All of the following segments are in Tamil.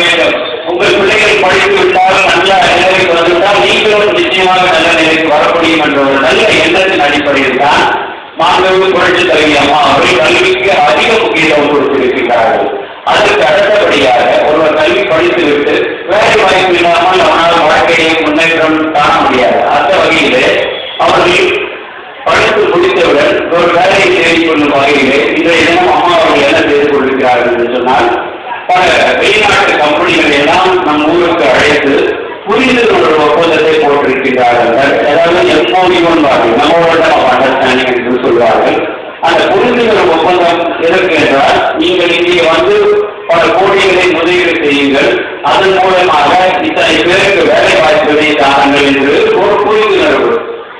வேண்டும். உங்கள் பிள்ளைகள் படித்து விட்டால் நல்ல நிலைக்கு வந்துவிட்டால் நீங்களும் நிச்சயமாக நல்ல நிலைக்கு வர முடியும் என்ற ஒரு நல்ல எண்ணத்தின் அடிப்படையில் தான் மாண்புமிகு புரட்சித் தலைவி அம்மா அவர்கள் கல்விக்கு அதிக முக்கியத்துவம் கொடுத்திருக்கிறார்கள். அதற்கு அடுத்தபடியாக ஒருவர் கல்வி படித்துவிட்டு வேலை வாய்ப்பு இல்லாமல் அவனால் வாழ்க்கையை முன்னேற்றம் காண முடியாது. அந்த வகையிலே அவர்கள் படித்து முடித்தவுடன் ஒரு வேலையை தேடிக் கொள்ளும் வகையிலே இன்றைய தினம் அம்மா அவர்கள் என்ன செய்து கொண்டிருக்கிறார்கள் என்று சொன்னால், பல வெளிநாட்டு கம்பெனிகள் எல்லாம் நம் ஊருக்கு அழைத்து புரிந்துணர்வு ஒப்பந்தத்தை போட்டிருக்கிறார்கள். அதாவது MOU மெமோரண்டம் ஆஃப் அண்டர்ஸ்டாண்டிங் என்று சொல்வார்கள். அந்த புரிந்துணர்வு ஒப்பந்தம் எதற்கு என்றால், நீங்கள் இங்கே வந்து பல கோடிகளை முதலீடு செய்யுங்கள், அதன் மூலமாக இத்தனை பேருக்கு வேலை வாய்ப்புகளை தாருங்கள் என்று ஒரு புரிந்துணர்வு.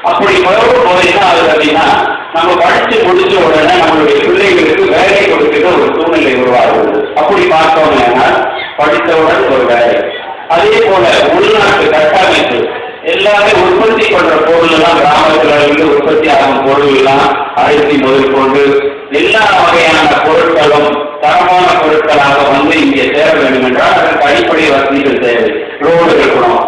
அப்படி உறவு போது என்ன ஆகுது அப்படின்னா, நம்ம படித்து முடிச்ச உடனே நம்மளுடைய பிள்ளைகளுக்கு வேலை கொடுக்கிற ஒரு சூழ்நிலை உருவாகுது. அப்படி பார்த்தோம்னா படித்தவுடன் ஒரு வேலை. அதே போல உள்நாட்டு கட்டமைப்பு எல்லாமே உற்பத்தி பண்ற பொருள் எல்லாம் கிராமத்துல இருந்து உற்பத்தி ஆகும் பொருள் எல்லாம் அரிசி முதல் கொண்டு எல்லா வகையான பொருட்களும் தரமான பொருட்களாக வந்து இங்கே சேர வேண்டும் என்றால் அதற்கு அடிப்படை வசதிகள் தேவை. ரோடு இருக்கணும்.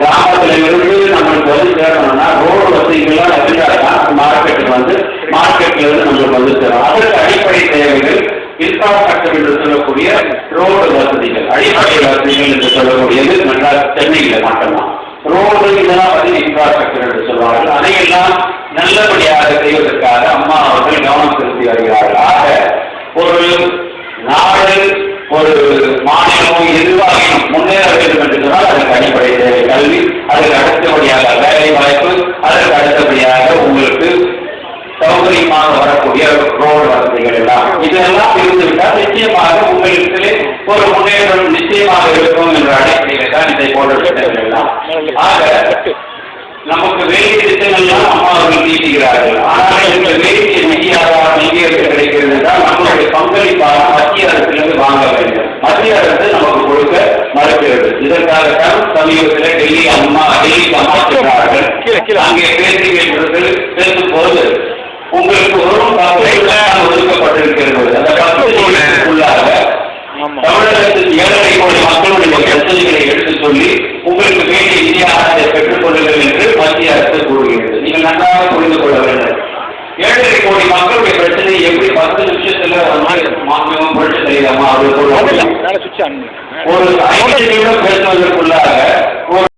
கிராமத்துல இருந்து நம்மளுக்கு வந்து சேரணும்னா ரோடு வசதிகள்லாம் இருந்தால்தான் மார்க்கெட்டுக்கு வந்து மார்க்கெட்ல இருந்து நம்மளுக்கு வந்து சேரும். அதற்கு அடிப்படை தேவைகள் இன்ஃப்ராஸ்ட்ரக்சர் என்று சொல்லக்கூடிய ரோடு வசதிகள், அடிப்படை வசதிகள் என்று சொல்லக்கூடியது சென்னையில் மட்டும்தான். ரோடு இதெல்லாம் பற்றி இன்ஃப்ராஸ்ட்ரக்சர் என்று சொல்வார்கள். அதையெல்லாம் நல்லபடியாக செய்வதற்காக அம்மா அவர்கள் கவனம் செலுத்தி வருகிறார்கள். ஆக ஒரு நாடு ஒரு மாநிலம் எதுவாக முன்னேற வேண்டும் என்று சொன்னால் அதற்கு அடிப்படை தேவை கல்வி, அதற்கு அடுத்தபடியாக வேலை வாய்ப்பு, அதற்கு அடுத்தபடியாக உங்களுக்கு சௌகரியமாக வரக்கூடிய ரோடு வசதிகள் எல்லாம் இதெல்லாம் இருந்துவிட்டால் நிச்சயமாக உங்களுக்கு ஒரு முன்னேற்றம் நிச்சயமாக இருக்கும் என்ற அடிப்படையில் தான் இதை போன்ற திட்டங்கள் எல்லாம். ஆக நமக்கு வேண்டிய திட்டங்கள்லாம் அம்மா அவர்கள் தீட்டுகிறார்கள். ஆனால் இந்த வேண்டிய நிதி ஆதாரம் எங்கே கிடைக்கிறது என்றால் நம்மளுடைய பங்களிப்பாக மத்திய அரசிலிருந்து வாங்க வேண்டும். மத்திய அரசு நமக்கு கொடுக்க மறுக்கிறது. இதற்காகத்தான் சமீபத்தில் டெல்லிக்கு அம்மா சென்றார்கள். அங்கே பேசும் போது உங்களுக்கு ஒரு ஒதுக்கப்பட்டிருக்கிறது. அந்த 10 தமிழகத்தில் 7.5 கோடி மக்களுடைய பிரச்சனைகளை எடுத்து சொல்லி உங்களுக்கு வேண்டிய நிதி ஆதாரத்தை பெற்றுக் கொள்ளுங்கள் என்று மத்திய அரசு கூறுகிறது. நீங்கள் நன்றாக புரிந்து கொள்ள வேண்டும். 7.5 கோடி மக்களுடைய பிரச்சனையை எப்படி 10 நிமிஷத்துல மாநிலம் புரட்சி தலைவரமா அவர்கள் ஒரு 5 நிமிடம் பேசுவதற்குள்ளாக